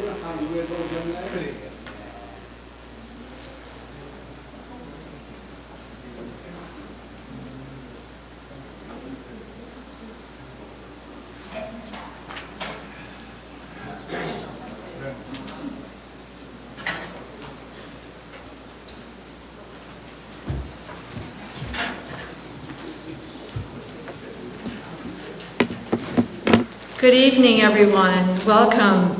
한국에도 오셨나요? Good evening, everyone. Welcome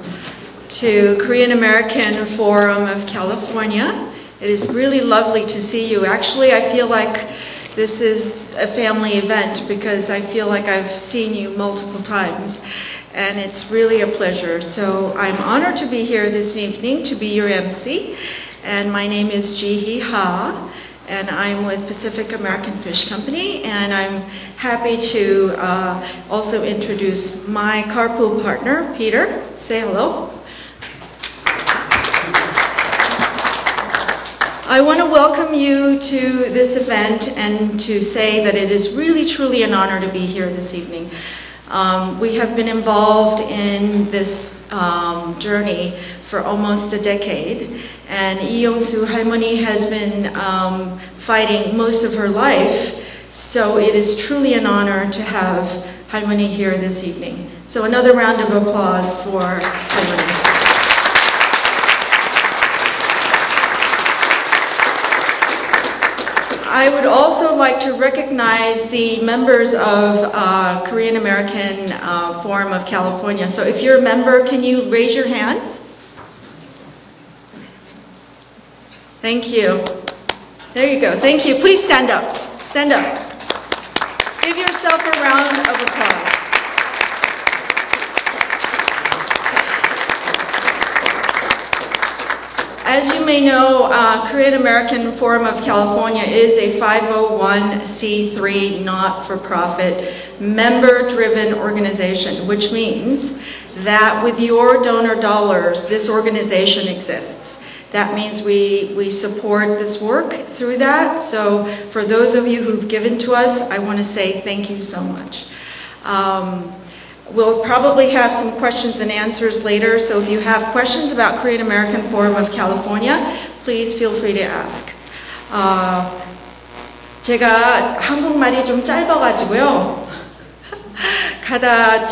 to Korean American Forum of California. It is really lovely to see you. Actually, I feel like this is a family event because I feel like I've seen you multiple times, and it's really a pleasure. So I'm honored to be here this evening to be your MC, and my name is Ji-hee Ha, and I'm with Pacific American Fish Company, and I'm happy to also introduce my carpool partner, Peter. Say hello. I want to welcome you to this event and to say that it is really truly an honor to be here this evening. We have been involved in this journey for almost a decade, and I용suhalmoni has been fighting most of her life, so it is truly an honor to have Halmoni here this evening. So another round of applause for Halmoni. I would also like to recognize the members of Korean American Forum of California. So if you're a member, can you raise your hands? Thank you. There you go. Thank you. Please stand up. Stand up. Give yourself a round of applause. As you may know, Korean American Forum of California is a 501c3 not-for-profit member-driven organization, which means that with your donor dollars, this organization exists. That means we support this work through that. So for those of you who've given to us, I want to say thank you so much. We'll probably have some questions and answers later, so if you have questions about Korean American Forum of California, please feel free to ask. 제가 한국말이 좀 짧아가지고요. 가다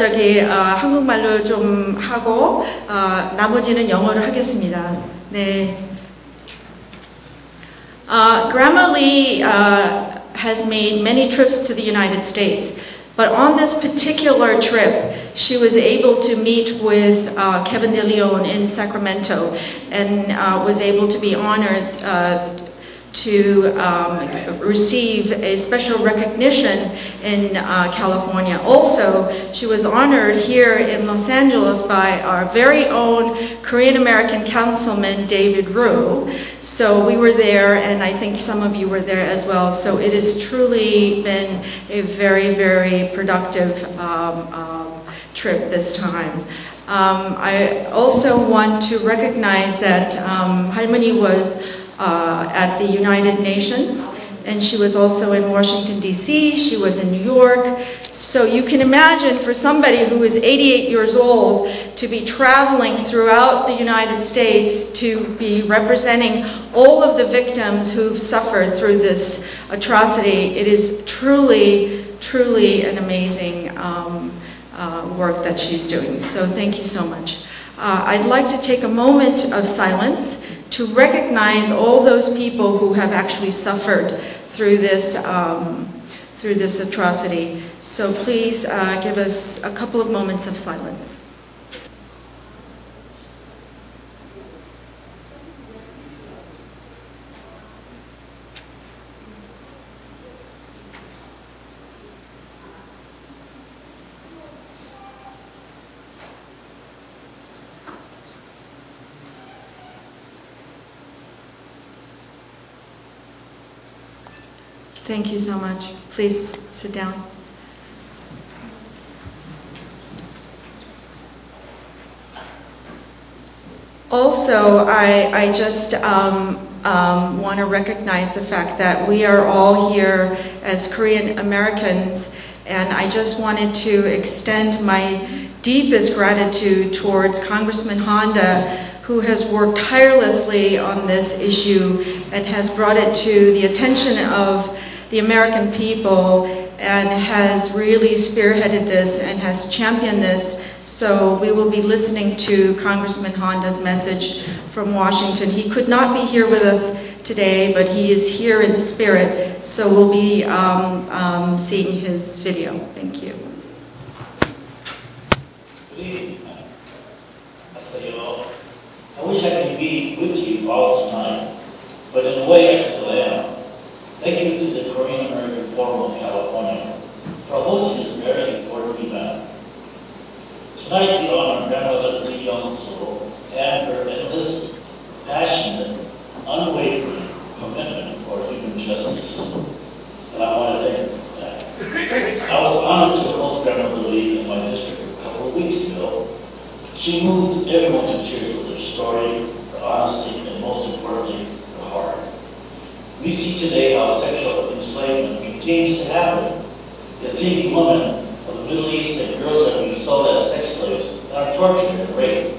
한국말로 좀 하고 나머지는 영어로 하겠습니다. 네. Grandma Lee has made many trips to the United States, but on this particular trip, she was able to meet with Kevin De Leon in Sacramento and was able to be honored to receive a special recognition in California. Also, she was honored here in Los Angeles by our very own Korean American Councilman David Rue. So we were there, and I think some of you were there as well. So it has truly been a very, very productive trip this time. I also want to recognize that Halmoni was at the United Nations, and she was also in Washington, D.C., she was in New York. So you can imagine for somebody who is 88 years old to be traveling throughout the United States to be representing all of the victims who've suffered through this atrocity. It is truly, truly an amazing work that she's doing. So thank you so much. I'd like to take a moment of silence to recognize all those people who have actually suffered through this atrocity. So please give us a couple of moments of silence. Thank you so much. Please sit down. Also, I just want to recognize the fact that we are all here as Korean Americans, and I just wanted to extend my deepest gratitude towards Congressman Honda, who has worked tirelessly on this issue and has brought it to the attention of the American people and has really spearheaded this and has championed this. So we will be listening to Congressman Honda's message from Washington. He could not be here with us today, but he is here in spirit, so we'll be seeing his video. Thank you. Good evening. I wish I could be with you all tonight, but in a way I still am. Thank you to the Korean American Forum of California for hosting this very important event. Tonight we honor Grandmother I영수 and her endless, passionate, unwavering commitment for human justice. And I want to thank her for that. I was honored to host Grandmother Lee in my district a couple of weeks ago. She moved everyone to tears with her story, her honesty, and most importantly, her heart. We see today how sexual enslavement continues to happen. Yazidi women of the Middle East and girls that are being sold as sex slaves and are tortured and raped.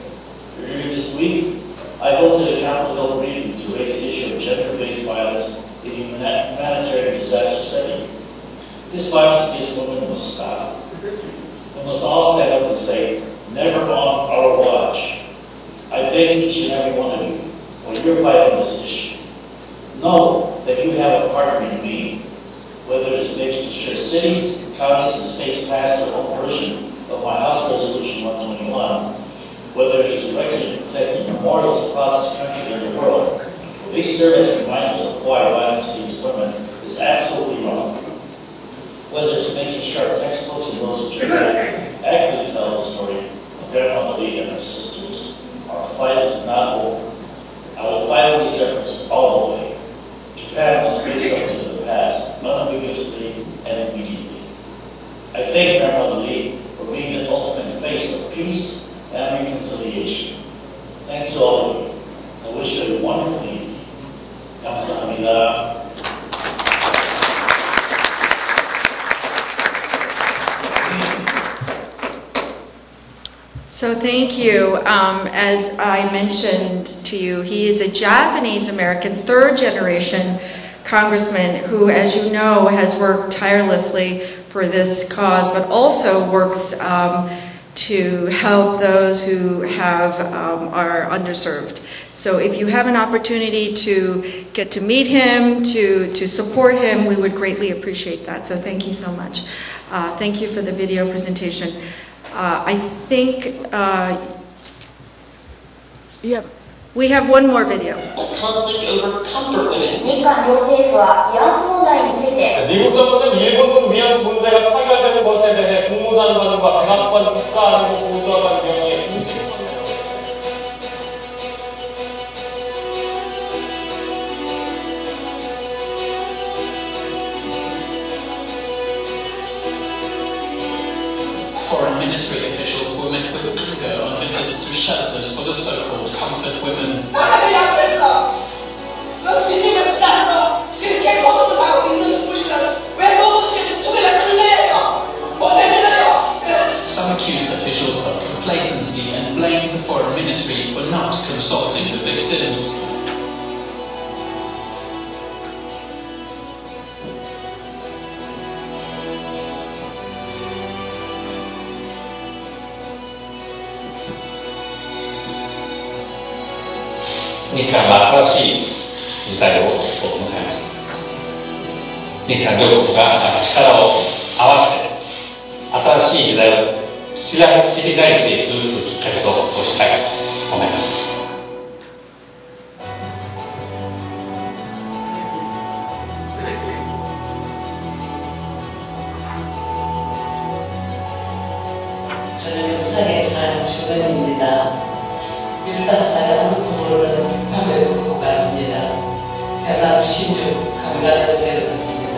Earlier this week, I hosted a Capitol Hill briefing to raise the issue of gender-based violence in a humanitarian disaster setting. This violence against women must stop. We must all stand up and say, never on our watch. I thank each and every one of you for your fight on this issue. Know that you have a partner in me, whether it's making sure cities, counties, and states pass their own version of my House Resolution 121, whether it is erecting and protecting memorials across this country and the world. They serve as reminders of why violence against women is absolutely wrong. Whether it's making sure our textbooks and those in Japan accurately tell the story of Grandmother Lee and her sisters, our fight is not over. I will fight these efforts all the way. Japan must face up to the past, unambiguously and immediately. I thank Grandmother Lee for being the ultimate face of peace and reconciliation. Thanks to all of you. I wish you a wonderful evening. 감사합니다. So thank you. As I mentioned to you, he is a Japanese-American third-generation congressman who, as you know, has worked tirelessly for this cause, but also works to help those who are underserved. So if you have an opportunity to get to meet him, to support him, we would greatly appreciate that. So thank you so much. Thank you for the video presentation. I think we have one more video. Conflict over comfort women. 日韓両政府は慰安婦問題について 미국 정부는 일본군 위안부 문제가 타결되는 것에 대해 국무장관과 백악관 국가안보 보좌관 명의의 공식 성명을 Foreign ministry officials were met with anger on visits to shelters for the so-called comfort women. Some accused officials of complacency and blamed the foreign ministry for not consulting the victims.日韓は新しい時代を迎えます。日韓両国が力を合わせて新しい時代を切り開いていくきっかけとしたいと思います。저는 수상에 산 주변입니다. 15살 아무 부모로는 하고 있는 것 같습니다. 대만 16 가미가 되는 것 같습니다.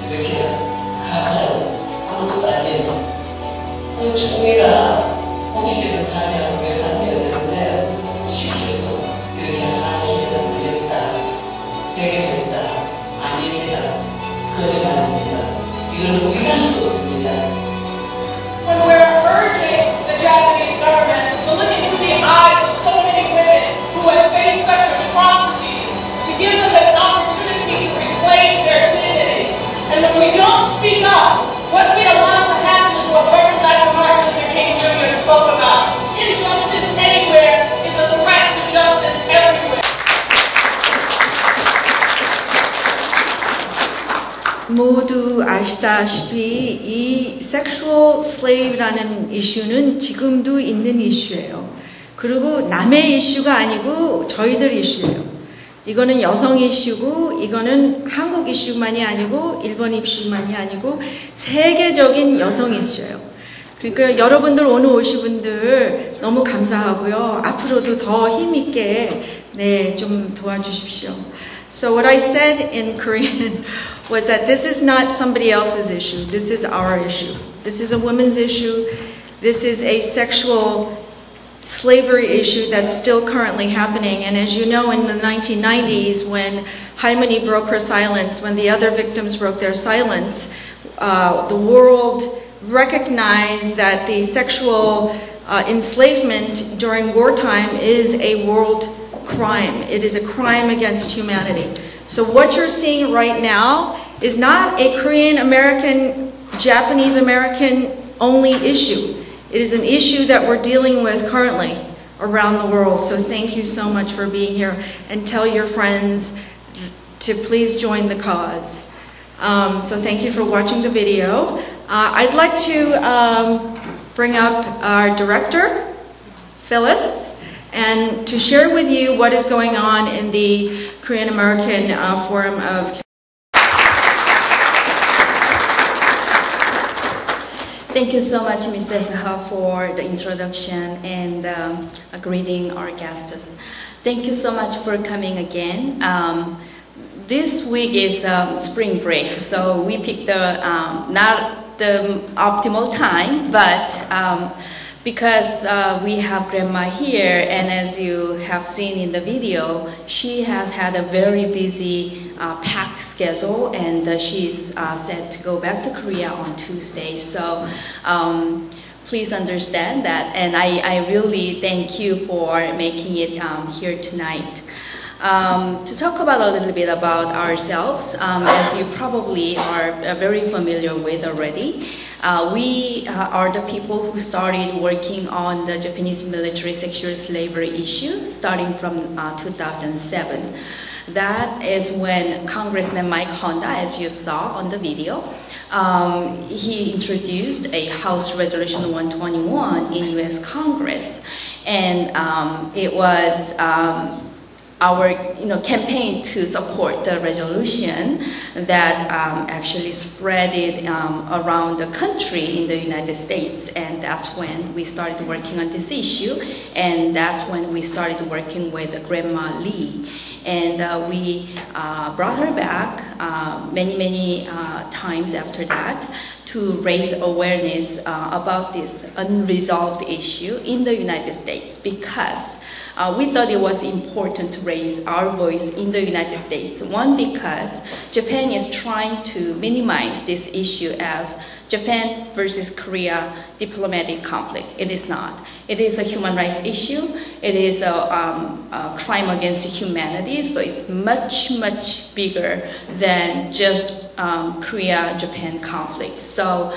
이렇게 가짜로 아무것도 아닌 그 종이가 공식적인 사실하고 예상해야 되는데 시켜서 이렇게 하게 되었다. 되게 됐다. 아닙니다. 거짓말입니다. 이건 우려할 수 없습니다. When we're urging 모두 아시다시피 이 sexual slave라는 이슈는 지금도 있는 이슈예요. 그리고 남의 이슈가 아니고 저희들 이슈예요. 이거는 여성 이슈고 이거는 한국 이슈만이 아니고 일본 이슈만이 아니고 세계적인 여성 이슈예요. 그러니까 여러분들 오늘 오신 분들 너무 감사하고요. 앞으로도 더 힘있게 좀 도와주십시오. So what I said in Korean was that this is not somebody else's issue. This is our issue. This is a women's issue. This is a sexual slavery issue that's still currently happening. And as you know, in the 1990s, when 할머니 broke her silence, when the other victims broke their silence, the world recognized that the sexual enslavement during wartime is a world crime. It is a crime against humanity. So what you're seeing right now is not a Korean American, Japanese American only issue. It is an issue that we're dealing with currently around the world. So thank you so much for being here, and tell your friends to please join the cause. So thank you for watching the video. I'd like to bring up our director, Phyllis, and to share with you what is going on in the Korean American Forum of. Thank you so much, Mrs. Ha, for the introduction and greeting our guests. Thank you so much for coming again. This week is spring break, so we picked not the optimal time, but because we have Grandma here, and as you have seen in the video, she has had a very busy, packed schedule, and she's set to go back to Korea on Tuesday. So please understand that, and I really thank you for making it here tonight. To talk about a little bit about ourselves, as you probably are very familiar with already, we are the people who started working on the Japanese military sexual slavery issue starting from 2007. That is when Congressman Mike Honda, as you saw on the video, he introduced a House Resolution 121 in US Congress, and it was our campaign to support the resolution that actually spread it around the country in the United States, and that's when we started working on this issue, and that's when we started working with Grandma Lee. And we brought her back many times after that to raise awareness about this unresolved issue in the United States, because we thought it was important to raise our voice in the United States. One, because Japan is trying to minimize this issue as Japan versus Korea diplomatic conflict. It is not. It is a human rights issue. It is a crime against humanity. So it's much bigger than just Korea-Japan conflict. So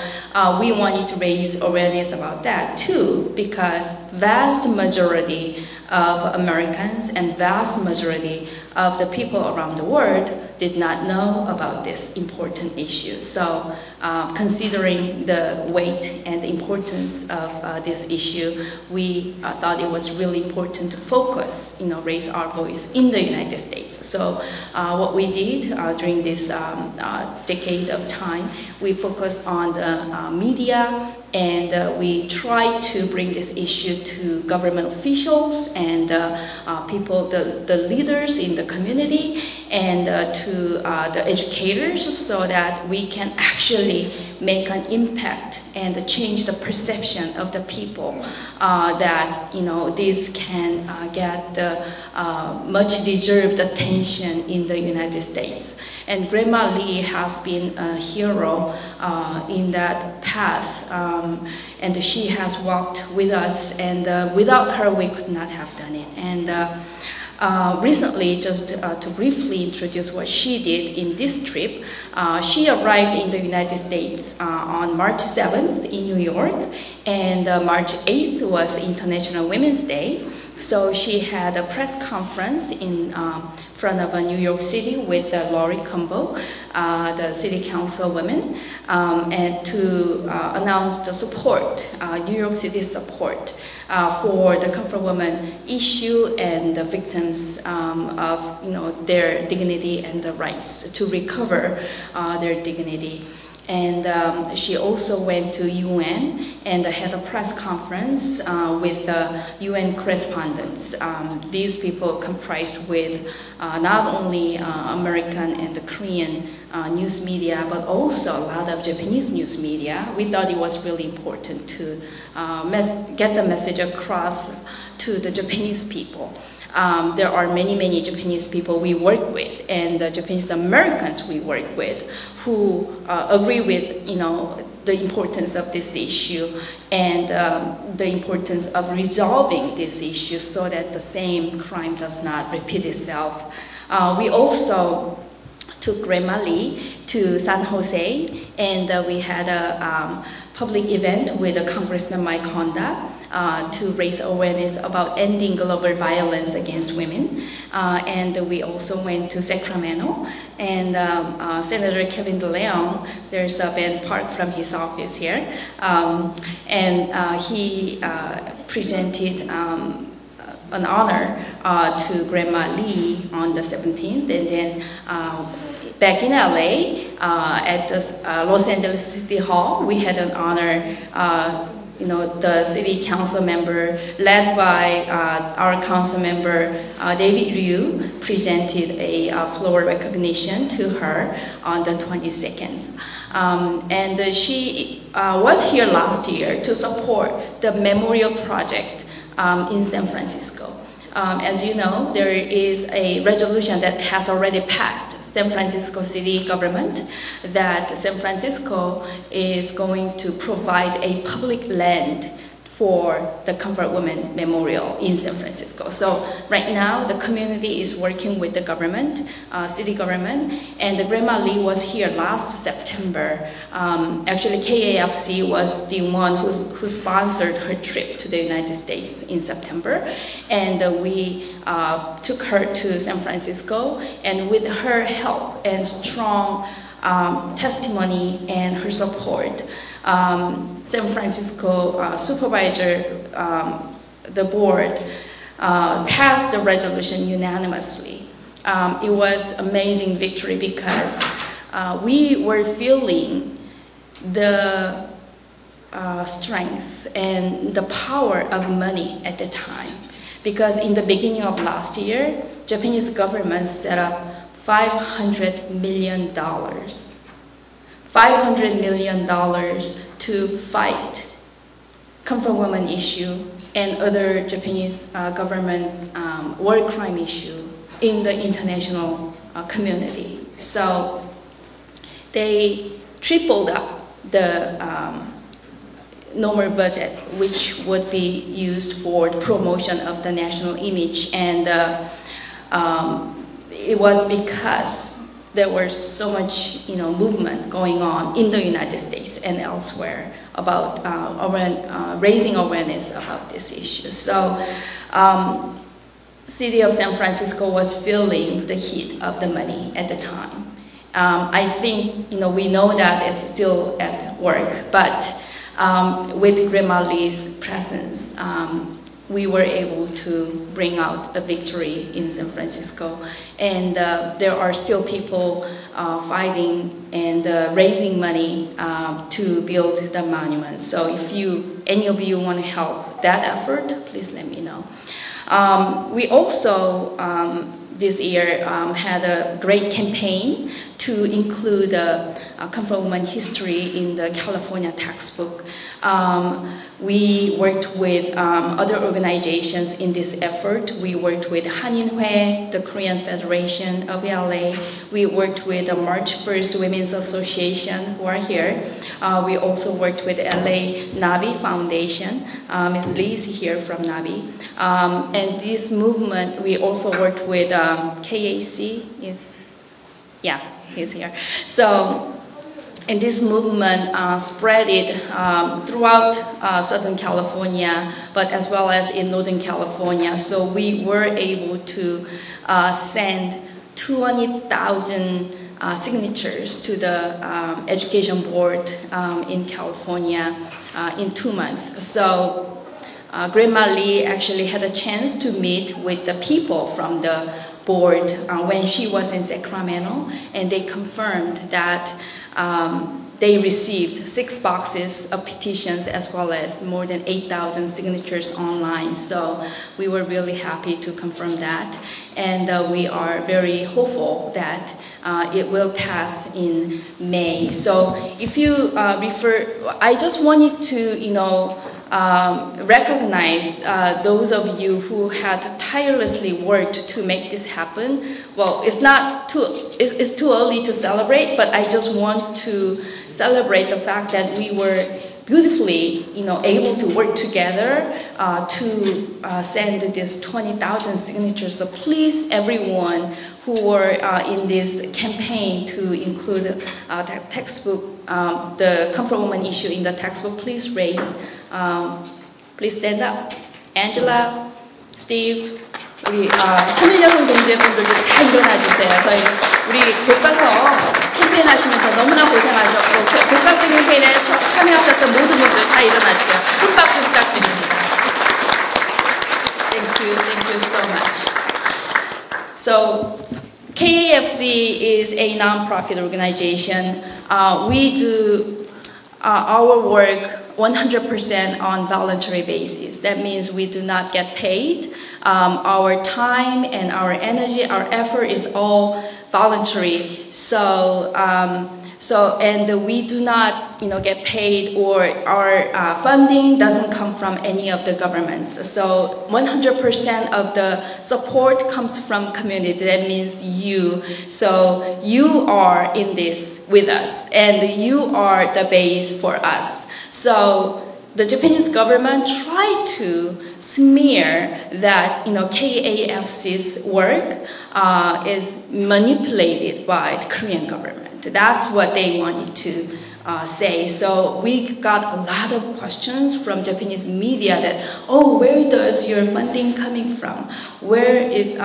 we wanted to raise awareness about that too, because vast majority of Americans and vast majority of the people around the world did not know about this important issue. So considering the weight and the importance of this issue, we thought it was really important to focus, raise our voice in the United States. So what we did during this decade of time, we focused on the media, and we tried to bring this issue to government officials and people, the leaders in the community, and to the educators, so that we can actually make an impact and change the perception of the people that this can get the much deserved attention in the United States. And Grandma Lee has been a hero in that path, and she has walked with us, and without her we could not have done it. And recently, just to briefly introduce what she did in this trip, she arrived in the United States on March 7th in New York, and March 8th was International Women's Day. So she had a press conference in front of New York City with Lori Cumbo, the city councilwoman, and to announce the support, New York City's support for the comfort woman issue and the victims of their dignity and the rights to recover their dignity. And she also went to UN and had a press conference with UN correspondents. These people comprised with not only American and the Korean news media, but also a lot of Japanese news media. We thought it was really important to get the message across to the Japanese people. There are many Japanese people we work with, and the Japanese Americans we work with, who agree with the importance of this issue and the importance of resolving this issue so that the same crime does not repeat itself. We also took Grandma Lee to San Jose, and we had a public event with Congressman Mike Honda to raise awareness about ending global violence against women. And we also went to Sacramento, and Senator Kevin DeLeon, there's Ben Park from his office here, and he presented an honor to Grandma Lee on the 17th, and then back in LA at the Los Angeles City Hall, we had an honor. The city council member, led by our council member David Liu, presented a flower recognition to her on the 22nd. And she was here last year to support the memorial project in San Francisco. As you know, there is a resolution that has already passed San Francisco city government that San Francisco is going to provide a public land for the Comfort Women Memorial in San Francisco. So right now the community is working with the government, city government, and the Grandma Lee was here last September. Actually KAFC was the one who sponsored her trip to the United States in September, and we took her to San Francisco, and with her help and strong testimony and her support, San Francisco supervisor, the board, passed the resolution unanimously. It was amazing victory because we were feeling the strength and the power of money at the time. Because in the beginning of last year, Japanese government set up $500 million. $500 million to fight comfort women issue and other Japanese government's war crime issue in the international community. So they tripled up the normal budget, which would be used for the promotion of the national image, and it was because there was so much, movement going on in the United States and elsewhere about raising awareness about this issue. So, city of San Francisco was feeling the heat of the money at the time. I think, we know that it's still at work, but with Grandma Lee's presence, we were able to bring out a victory in San Francisco. And there are still people fighting and raising money to build the monument. So if any of you want to help that effort, please let me know. We also, this year, had a great campaign to include comfort woman history in the California textbook. We worked with other organizations in this effort. We worked with Haninhue, the Korean Federation of LA. We worked with the March 1st Women's Association, who are here. We also worked with LA Navi Foundation. Ms. Lee is here from Navi. And this movement, we also worked with KAC. He's here. So and this movement spread it throughout Southern California, but as well as in Northern California. So we were able to send 20,000 signatures to the education board in California in 2 months. So Grandma Lee actually had a chance to meet with the people from the board when she was in Sacramento, and they confirmed that they received 6 boxes of petitions as well as more than 8,000 signatures online. So we were really happy to confirm that, and we are very hopeful that it will pass in May. So if you I just wanted to, recognize those of you who had tirelessly worked to make this happen. Well, it's too early to celebrate, but I just want to celebrate the fact that we were beautifully, able to work together to send this 20,000 signatures. So please, everyone who were in this campaign to include the textbook, the comfort woman issue in the textbook, please please stand up. Angela, Steve, 우리 3.1여성 동지분들도 다 일어나주세요. 저희 우리 교과서 캠페인 하시면서 너무나 고생하셨고 교과서 캠페인에 참여하셨던 모든 분들 다 일어나주세요. 큰 박수 부탁드립니다. Thank you so much. So KAFC is a non-profit organization. We do our work 100% on voluntary basis. That means we do not get paid. Our time and our energy, our effort is all voluntary. And we do not, get paid, or our funding doesn't come from any of the governments. So 100% of the support comes from community. That means you. So you are in this with us, and you are the base for us. So the Japanese government tried to smear that KAFC's work is manipulated by the Korean government. That's what they wanted to say. So we got a lot of questions from Japanese media that, where does your funding coming from? Where is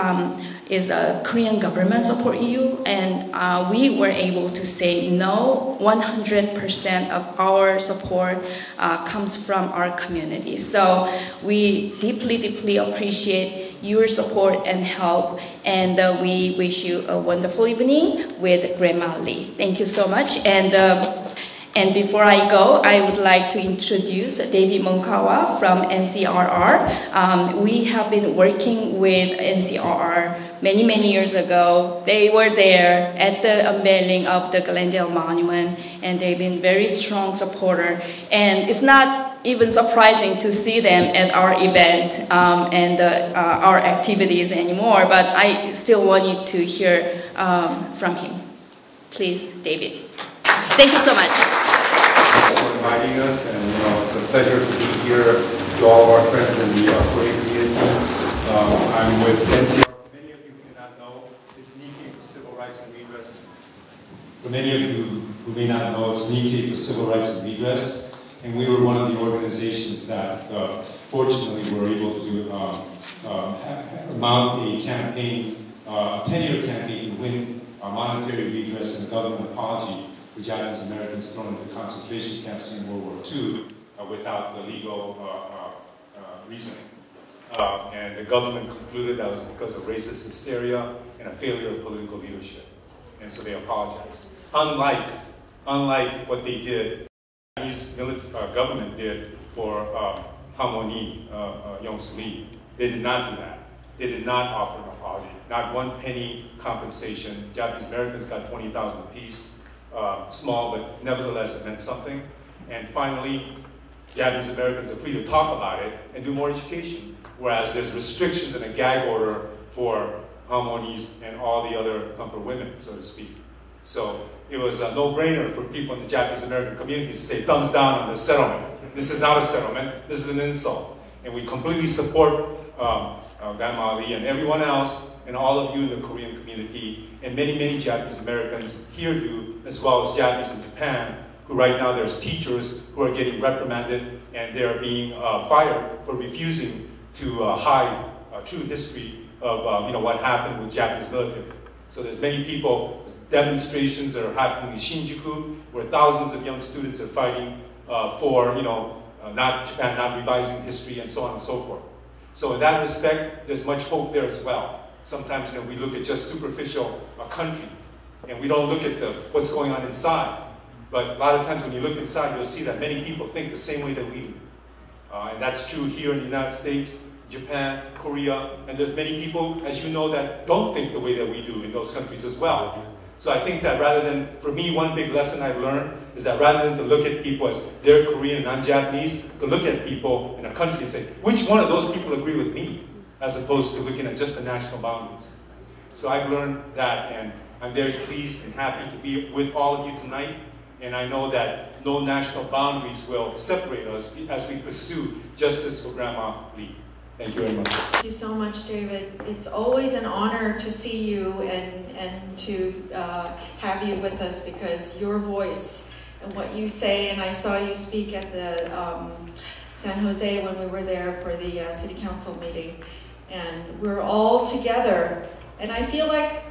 Korean government support you? And we were able to say no, 100% of our support comes from our community. So we deeply appreciate your support and help, and we wish you a wonderful evening with Grandma Lee. Thank you so much. And before I go, I would like to introduce David Monkawa from NCRR. We have been working with NCRR many years ago. They were there at the unveiling of the Glendale Monument, and they've been very strong supporter. And it's not even surprising to see them at our event and our activities anymore, but I still want you to hear from him. Please, David. Thank you so much. Thanks for inviting us, and it's a pleasure to be here to all of our friends in the Korean community. I'm with NCR. For many of you who may not know, it's Nikkei for Civil Rights and Redress. For many of you who may not know, it's Nikkei for Civil Rights and Redress. And we were one of the organizations that, fortunately, were able to mount a campaign, a 10-year campaign to win monetary redress and a government apology for Japanese Americans thrown into concentration camps in World War II without the legal reasoning. And the government concluded that was because of racist hysteria and a failure of political leadership. And so they apologized. Unlike what they did, the Chinese government did for Harmony, Iongsu Lee. They did not do that. They did not offer an apology. Not 1 penny compensation. Japanese Americans got 20,000 apiece. Small, but nevertheless it meant something. And finally, Japanese Americans are free to talk about it and do more education, whereas there's restrictions and a gag order for Harmonies and all the other comfort women, so to speak. So it was a no-brainer for people in the Japanese American community to say thumbs down on this settlement. This is not a settlement, this is an insult. And we completely support Grandma Lee, and everyone else, and all of you in the Korean community, and many, many Japanese Americans here do, as well as Japanese in Japan, who right now there's teachers who are getting reprimanded, and they are being fired for refusing to hide true history of what happened with Japanese military. So there's many people, demonstrations that are happening in Shinjuku, where thousands of young students are fighting for Japan not revising history and so on and so forth. So in that respect, there's much hope there as well. Sometimes we look at just superficial country, and we don't look at what's going on inside. But a lot of times when you look inside, you'll see that many people think the same way that we do. And that's true here in the United States, Japan, Korea, and there's many people, as you know, that don't think the way that we do in those countries as well. So I think that rather than, for me, one big lesson I've learned is that rather than to look at people as they're Korean and I'm Japanese, to look at people in a country and say, which one of those people agree with me, as opposed to looking at just the national boundaries. So I've learned that, and I'm very pleased and happy to be with all of you tonight. And I know that no national boundaries will separate us as we pursue justice for Grandma Lee. Thank you very much. Thank you so much, David. It's always an honor to see you and to have you with us, because your voice and what you say, and I saw you speak at the San Jose when we were there for the city council meeting, and we're all together. And I feel like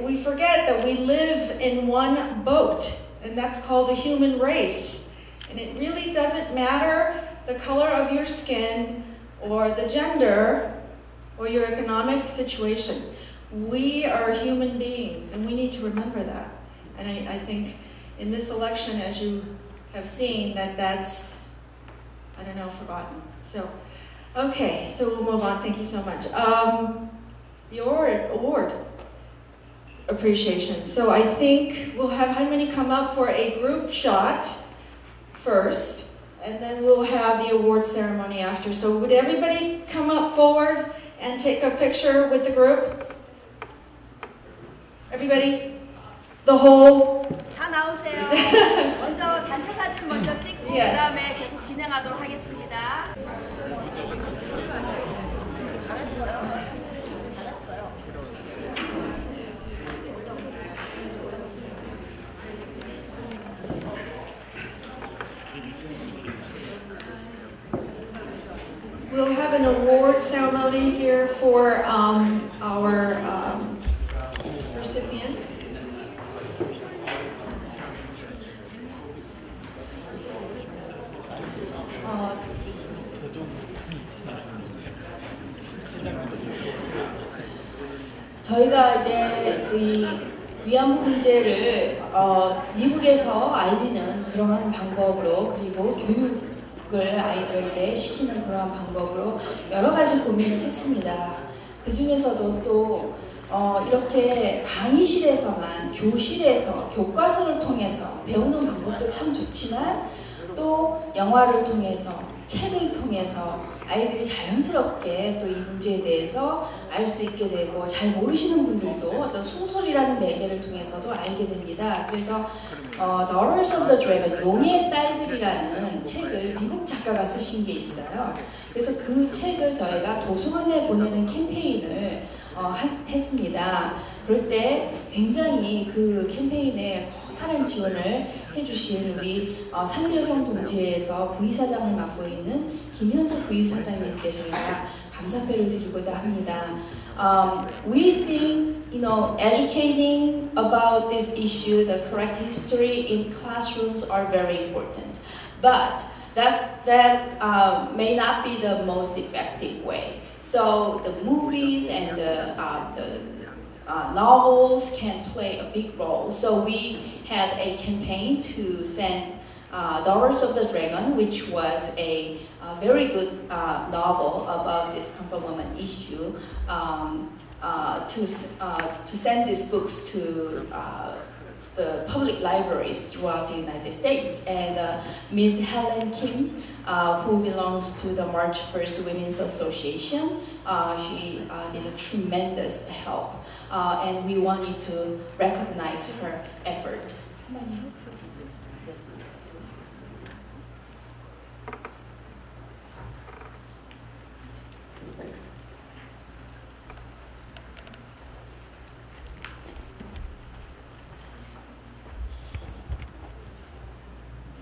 we forget that we live in one boat, and that's called the human race. And it really doesn't matter the color of your skin, or the gender, or your economic situation. We are human beings, and we need to remember that. And I think in this election, as you have seen, that's, I don't know, forgotten. So, okay, so we'll move on. Thank you so much. The award appreciation. So I think we'll have Halmoni come up for a group shot first, and then we'll have the award ceremony after. So would everybody come up forward and take a picture with the group? Everybody? The whole? 다 나오세요. 먼저 단체 사진 먼저 찍고 그다음에 계속 진행하도록 하겠습니다. We'll have an award ceremony here for our recipient. 저희가 이제 이 위안부 문제를 미국에서 알리는 그러한 방법으로, 그리고 교육을 아이들에게 시키는 그러한 방법으로 여러 가지 고민을 했습니다. 그 중에서도 또 이렇게 강의실에서만, 교실에서 교과서를 통해서 배우는 방법도 참 좋지만, 또 영화를 통해서, 책을 통해서 아이들이 자연스럽게 또 이 문제에 대해서 알 수 있게 되고, 잘 모르시는 분들도 어떤 소설이라는 매개를 통해서도 알게 됩니다. 그래서 Daughters of the Dragon, 용의 딸들이라는 책을 미국 작가가 쓰신 게 있어요. 그래서 그 책을 저희가 도서관에 보내는 캠페인을 했습니다. 그럴 때 굉장히 그 캠페인에 커다란 지원을 해주신 우리 상류여성 동지회에서 부의사장을 맡고 있는 김현수 부의사장님께 저희가 감사패를 드리고자 합니다. We think, educating about this issue, the correct history in classrooms are very important, but that may not be the most effective way. So the movies and the novels can play a big role. So we had a campaign to send Daughters of the Dragon, which was a very good novel about this comfort woman issue, to send these books to the public libraries throughout the United States. And Ms. Helen Kim, who belongs to the March 1st Women's Association, she did a tremendous help, and we wanted to recognize her effort.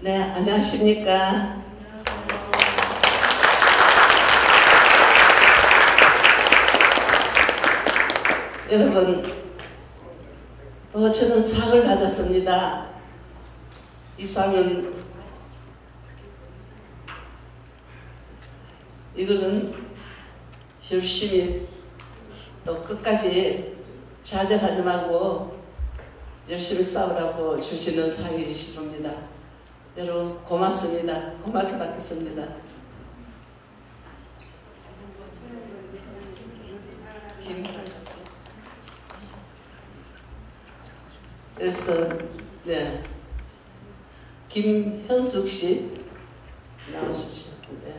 네, 안녕하십니까. 여러분, 저는 상을 받았습니다. 이 상은 이거는 열심히 또 끝까지 좌절하지 말고 열심히 싸우라고 주시는 상이십니다. 여러분 고맙습니다. 고맙게 받겠습니다. 그래서 네, 김현숙 씨 나오십시오. 네.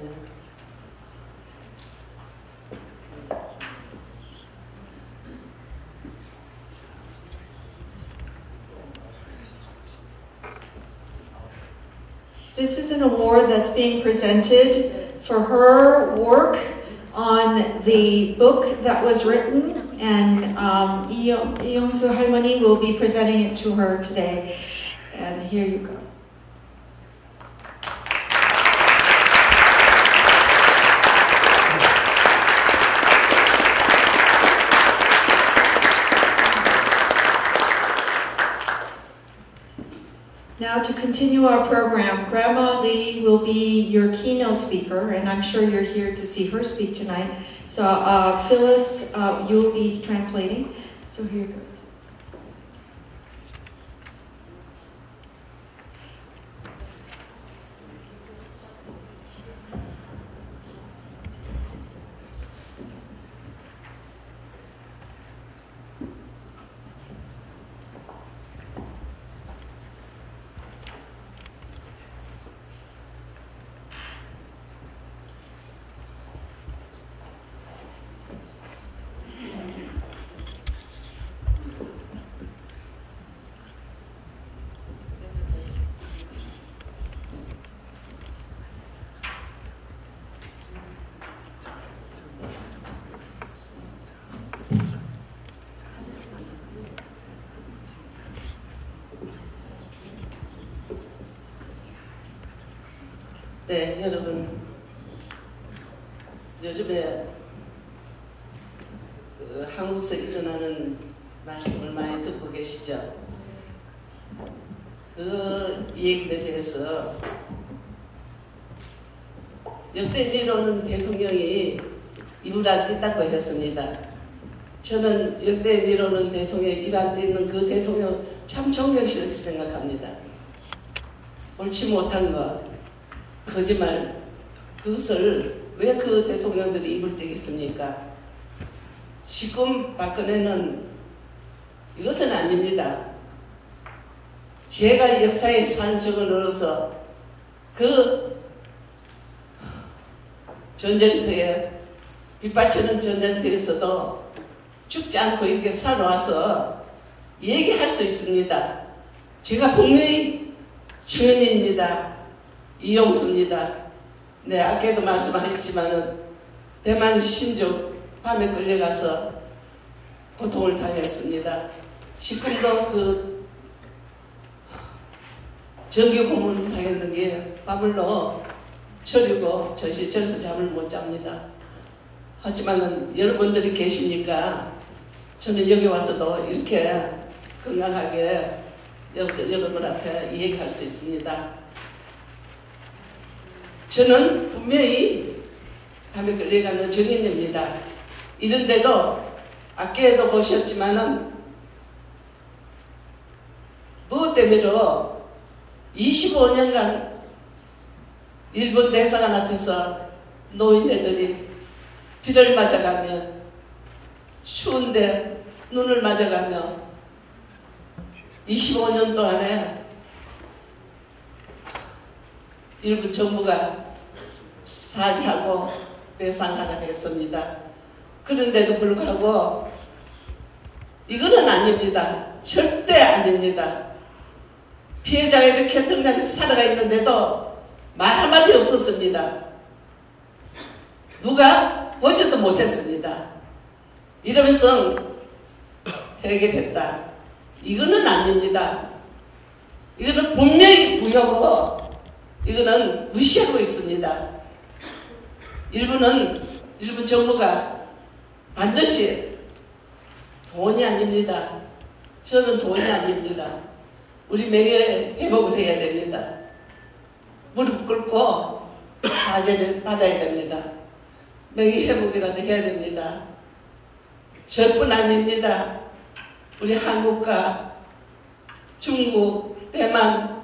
This is an award that's being presented for her work on the book that was written, and 이용수할머니 will be presenting it to her today. And here you go. Now to continue our program, Grandma Lee will be your keynote speaker, and I'm sure you're here to see her speak tonight. So Phyllis, you'll be translating. So here it goes. 네, 여러분, 요즘에 한국에서 일어나는 말씀을 많이 듣고 계시죠? 그 얘기에 대해서 역대 이르는 대통령이 입을 안 뗐다고 했습니다. 저는 역대 이르는 대통령이 입 안 뗐는 그 대통령 참 존경스럽게 생각합니다. 옳지 못한 것, 거짓말, 그것을 왜 그 대통령들이 입을 떼겠습니까? 지금 박근혜는 이것은 아닙니다. 제가 역사의 산 적어넣어서 그 전쟁터에 빗발치는 전쟁터에서도 죽지 않고 이렇게 살아와서 얘기할 수 있습니다. 제가 분명히 정연입니다. 이용수입니다. 네, 아까도 말씀하셨지만은 대만 신족 밤에 끌려가서 고통을 당했습니다. 지금도 그 정규 고문을 당했는 게 밤을로 저리고 저서 잠을 못 잡니다. 하지만은 여러분들이 계시니까 저는 여기 와서도 이렇게 건강하게 여러분한테 얘기할 수 있습니다. 저는 분명히 밤에 끌려가는 정인입니다. 이런데도 아까도 보셨지만은 무엇 때문에로 25년간 일본 대사관 앞에서 노인네들이 비를 맞아가며 추운데 눈을 맞아가며 25년 동안에 일본 정부가 사죄하고 배상하라 했습니다. 그런데도 불구하고 이거는 아닙니다. 절대 아닙니다. 피해자가 이렇게 등장해서 살아가 있는데도 말 한마디 없었습니다. 누가 보지도 못했습니다. 이러면서 해결했다. 이거는 아닙니다. 이거는 분명히 무효고 이거는 무시하고 있습니다. 일부 정부가 반드시 돈이 아닙니다. 저는 돈이 아닙니다. 우리 명예 회복을 해야 됩니다. 무릎 꿇고 사죄를 받아야 됩니다. 명예 회복이라도 해야 됩니다. 저뿐 아닙니다. 우리 한국과 중국, 대만,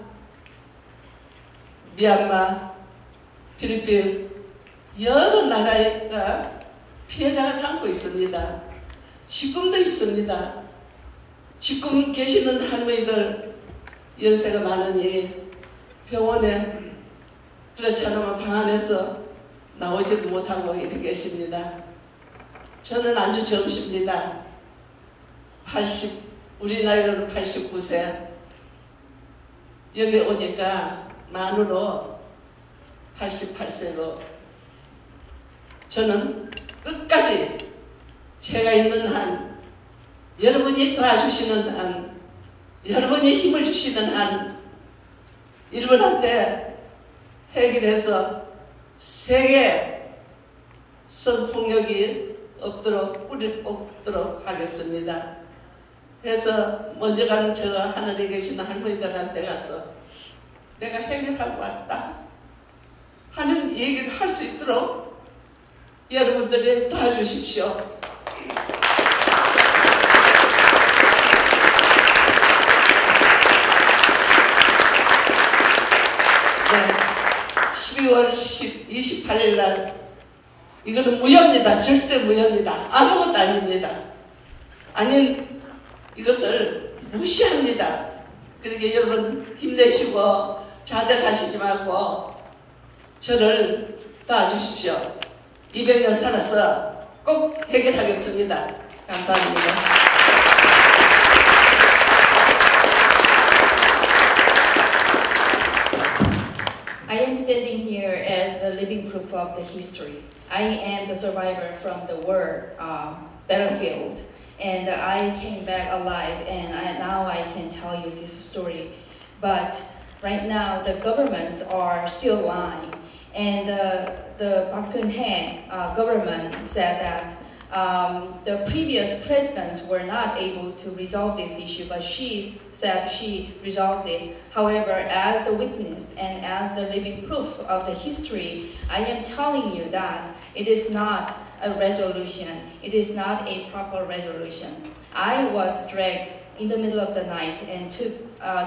미얀마, 필리핀 여러 나라가 피해자가 담고 있습니다. 지금도 있습니다. 지금 계시는 할머니들 연세가 많으니 병원에 그렇지 않으면 방 안에서 나오지도 못하고 이렇게 계십니다. 저는 아주 젊습니다. 우리 나이로는 89세. 여기 오니까 만으로 88세로 저는 끝까지 제가 있는 한, 여러분이 도와주시는 한, 여러분이 힘을 주시는 한, 일본한테 해결해서 세계 성폭력이 없도록 하겠습니다. 그래서 먼저 가는 저 하늘에 계시는 할머니들한테 가서 내가 해결하고 왔다 하는 얘기를 할 수 있도록 여러분들이 도와주십시오. 네, 12월 28일 날 이거는 무효입니다. 절대 무효입니다. 아무것도 아닙니다. 아닌 이것을 무시합니다. 그러니까 여러분 힘내시고 좌절하시지 말고 저를 도와주십시오. 200년 살아서 꼭 해결하겠습니다. 감사합니다. I am standing here as the living proof of the history. I am the survivor from the war battlefield, and I came back alive, and now I can tell you this story. But right now, the governments are still lying, and the Park Geun-hye government said that the previous presidents were not able to resolve this issue, but she said she resolved it. However, as the witness and as the living proof of the history, I am telling you that it is not a resolution. It is not a proper resolution. I was dragged in the middle of the night and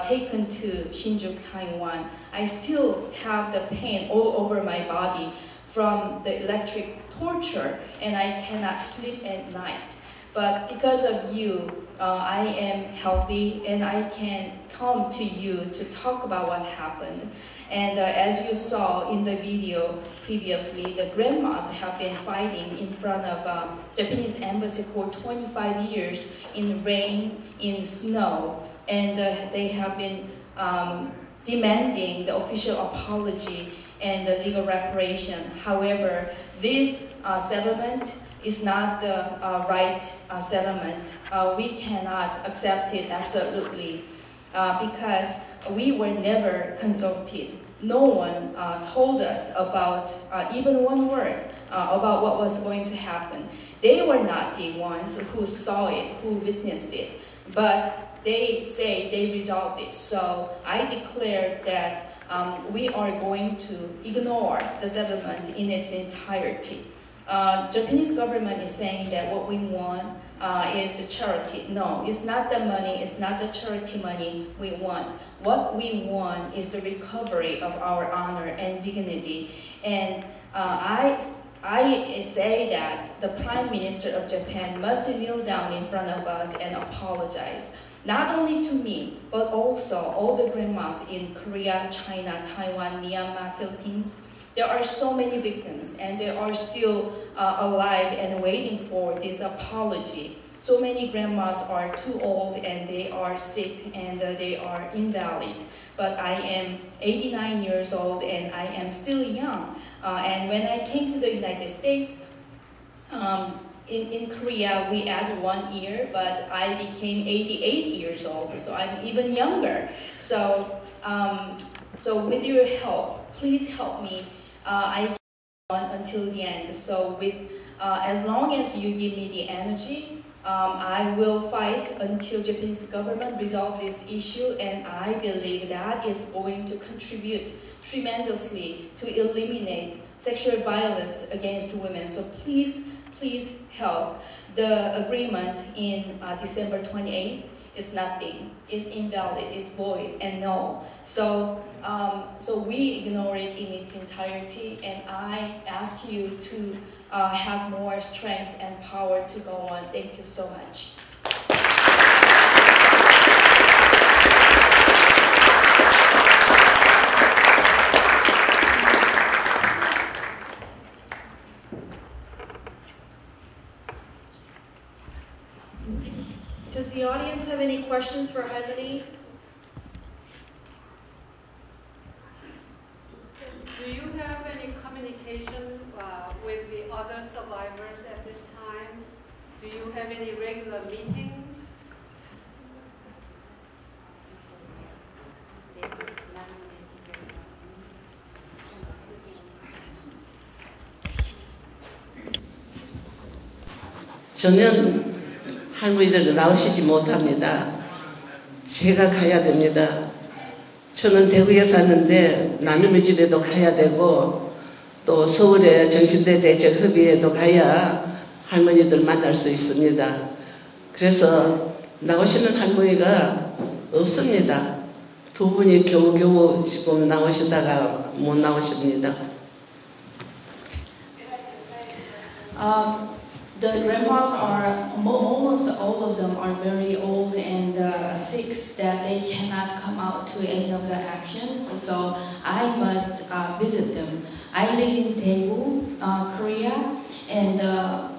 taken to Shinjuku, Taiwan. I still have the pain all over my body from the electric torture, and I cannot sleep at night. But because of you, I am healthy, and I can come to you to talk about what happened. And as you saw in the video previously, the grandmas have been fighting in front of Japanese embassy for 25 years in rain, in snow, and they have been demanding the official apology and the legal reparation. However, this settlement is not the right settlement. We cannot accept it absolutely because we were never consulted. No one told us about even one word about what was going to happen. They were not the ones who saw it, who witnessed it, but they say they resolved it. So I declare that we are going to ignore the settlement in its entirety. Japanese government is saying that what we want is a charity. No, it's not the money, it's not the charity money we want. What we want is the recovery of our honor and dignity. And I say that the Prime Minister of Japan must kneel down in front of us and apologize. Not only to me, but also all the grandmas in Korea, China, Taiwan, Myanmar, Philippines. There are so many victims, and they are still alive and waiting for this apology. So many grandmas are too old, and they are sick, and they are invalid. But I am 89 years old, and I am still young. And when I came to the United States, in Korea, we add 1 year, but I became 88 years old, so I'm even younger. So with your help, please help me. I on until the end. So with as long as you give me the energy, I will fight until Japanese government resolve this issue, and I believe that is going to contribute tremendously to eliminate sexual violence against women. So please help. The agreement in December 28th is nothing. It's invalid. It's void and null. So we ignore it in its entirety, and I ask you to have more strength and power to go on. Thank you so much. Does the audience have any questions for Harmony? Do you have any communication with the other survivors at this time? Do you have any regular meetings? 저는 할머니들 나오시지 못합니다. 제가 가야 됩니다. 저는 대구에 사는데 나눔의 집에도 가야 되고 또 서울의 정신대 대책협의회에도 가야 할머니들 만날 수 있습니다. 그래서 나오시는 할머니가 없습니다. 두 분이 겨우겨우 지금 나오시다가 못 나오십니다. The grandmas are, almost all of them are very old and sick that they cannot come out to any of the actions, so I must visit them. I live in Daegu, Korea, and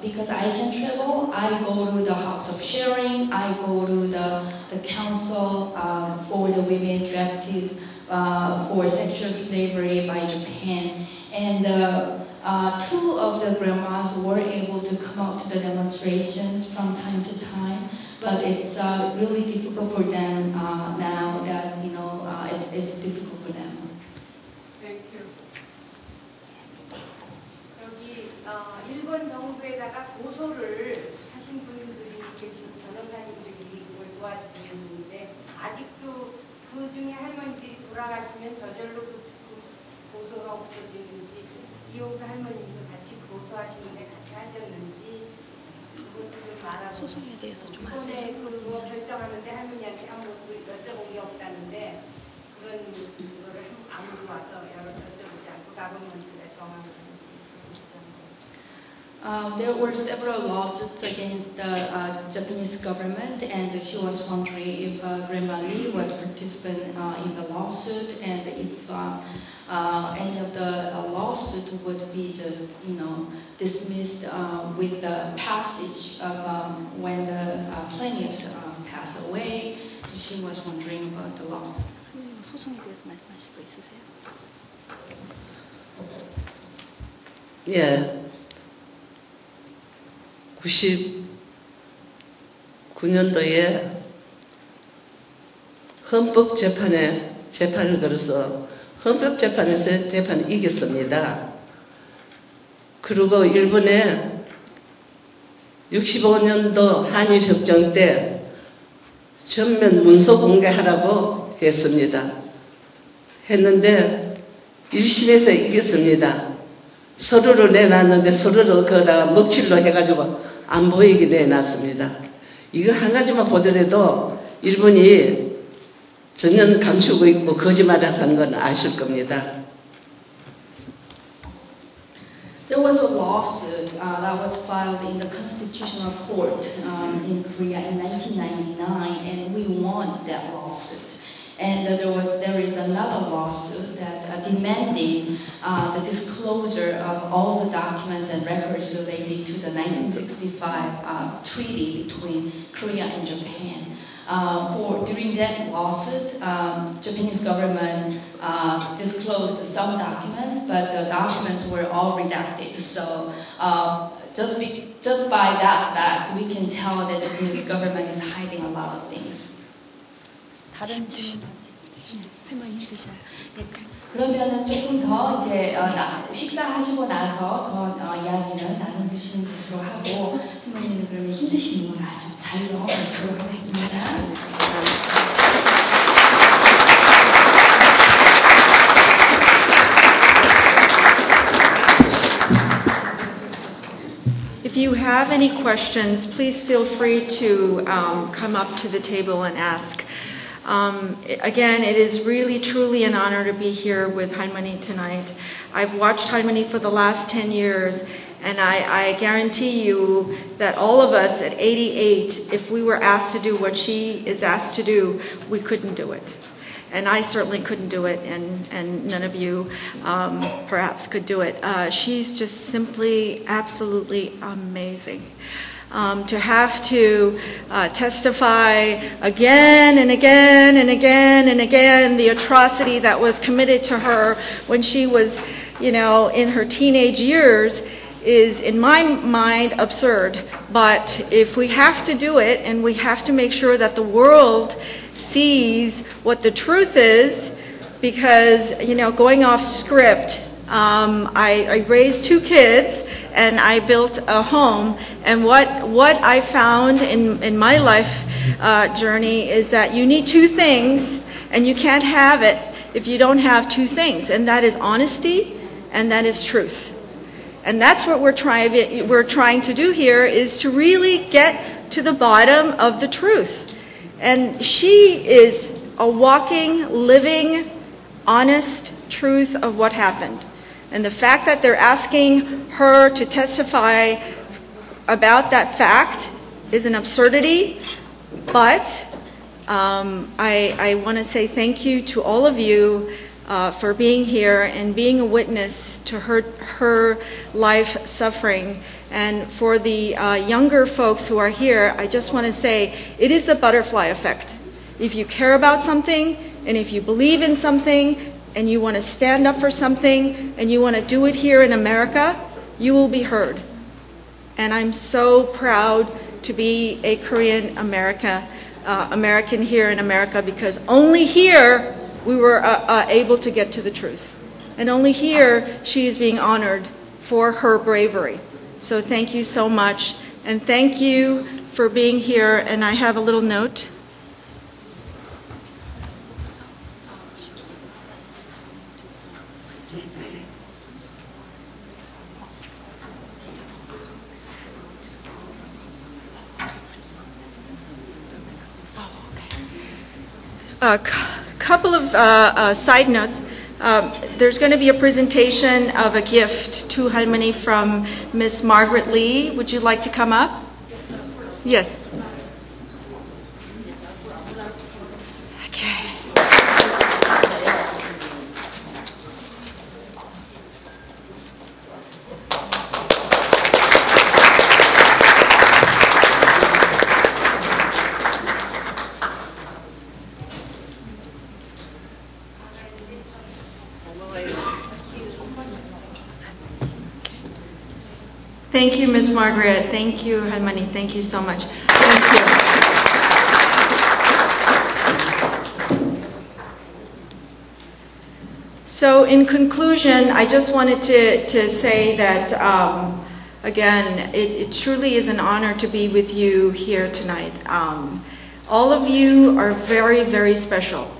because I can travel, I go to the House of Sharing, I go to the council for the women drafted for sexual slavery by Japan, and two of the grandmas were able to come out to the demonstrations from time to time, but it's really difficult for them now that it's difficult for them. Thank you. 저기 일본 정부에다가 고소를 하신 분들이 계시고 변호사님들이 그걸 도와주는데 아직도 그 중에 할머니들이 돌아가시면 저절로 그 고소가 없어지는지. 이용수 할머니도 같이 고소하시는데 같이 하셨는지 그것도 좀 말하고 소송에 대해서 좀 하세요. 이번에 그거 결정하는데 할머니한테 아무것도 여쭤본 게 없다는데 그런 거를 아무도 와서 여쭤보지 않고 가버먼트가 정하는 There were several lawsuits against the Japanese government, and she was wondering if Grandma Lee was participant in the lawsuit, and if any of the lawsuit would be just, dismissed with the passage of when the plaintiffs pass away. So she was wondering about the lawsuit. 소송에 대해서 말씀하실 거 있으세요? 예. 99년도에 헌법재판에 재판을 걸어서 헌법재판에서 재판을 이겼습니다. 그리고 일본에 65년도 한일협정 때 전면 문서 공개하라고 했습니다. 했는데 1심에서 이겼습니다. 서류를 내놨는데 서류를 거기다가 먹칠로 해가지고 안 보이게 내놨습니다. 이거 한 가지만 보더라도 일본이 전혀 감추고 있고 거짓말을 하는 건 아실 겁니다. There was a lawsuit that was filed in the Constitutional Court in Korea in 1999, and we won that lawsuit. And there is another lawsuit that demanding the disclosure of all the documents and records related to the 1965 treaty between Korea and Japan. During that lawsuit, Japanese government disclosed some documents, but the documents were all redacted. So just by that fact, we can tell that the Japanese government is hiding a lot of things. 다른 질문. 할머니 해주셔요. 그러면은 조금 더 이제 식사하시고 나서 더 이야기는 나눠주시는 것으로 하고 할머니는 그러면 힘드신 분 아주 잘 넣어보시도록 하겠습니다. If you have any questions, please feel free to come up to the table and ask. Again, it is really, truly an honor to be here with Halmoni tonight. I've watched Halmoni for the last 10 years, and I guarantee you that all of us at 88, if we were asked to do what she is asked to do, we couldn't do it. And I certainly couldn't do it, and none of you perhaps could do it. She's just simply, absolutely amazing. To have to testify again and again and again and again the atrocity that was committed to her when she was, you know, in her teenage years is, in my mind, absurd. But if we have to do it, and we have to make sure that the world sees what the truth is, because, you know, going off script, I raised 2 kids and I built a home, and what I found in my life journey is that you need 2 things, and you can't have it if you don't have 2 things, and that is honesty and that is truth. And that's what we're trying to do here, is to really get to the bottom of the truth. And she is a walking, living, honest truth of what happened. And the fact that they're asking her to testify about that fact is an absurdity, but I want to say thank you to all of you for being here and being a witness to her life suffering. And for the younger folks who are here, I just want to say it is the butterfly effect. If you care about something, and if you believe in something, and you want to stand up for something, and you want to do it here in America, you will be heard. And I'm so proud to be a Korean American here in America, because only here we were able to get to the truth. And only here she is being honored for her bravery. So thank you so much, and thank you for being here. And I have a little note. A couple of side notes. There's going to be a presentation of a gift to Halmoni from Miss Margaret Lee. Would you like to come up? Yes. Okay. Thank you, Ms. Margaret. Thank you, Halmoni. Thank you so much. Thank you. So in conclusion, I just wanted to say that, again, it truly is an honor to be with you here tonight. All of you are very, very special,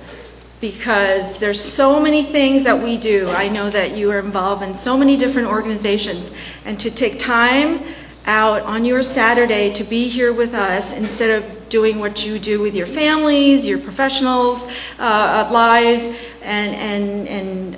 because there's so many things that we do. I know that you are involved in so many different organizations, and to take time out on your Saturday to be here with us instead of doing what you do with your families, your professionals, lives, and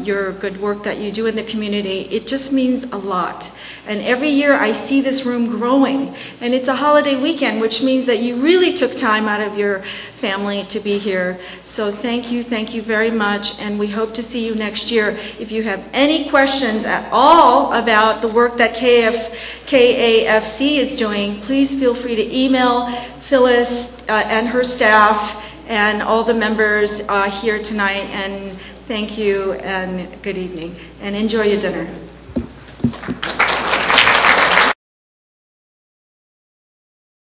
your good work that you do in the community, it just means a lot. And every year I see this room growing, and it's a holiday weekend, which means that you really took time out of your family to be here. So thank you very much, and we hope to see you next year. If you have any questions at all about the work that KAFC is doing, please feel free to email Phyllis and her staff and all the members here tonight. And thank you, and good evening, and enjoy your dinner.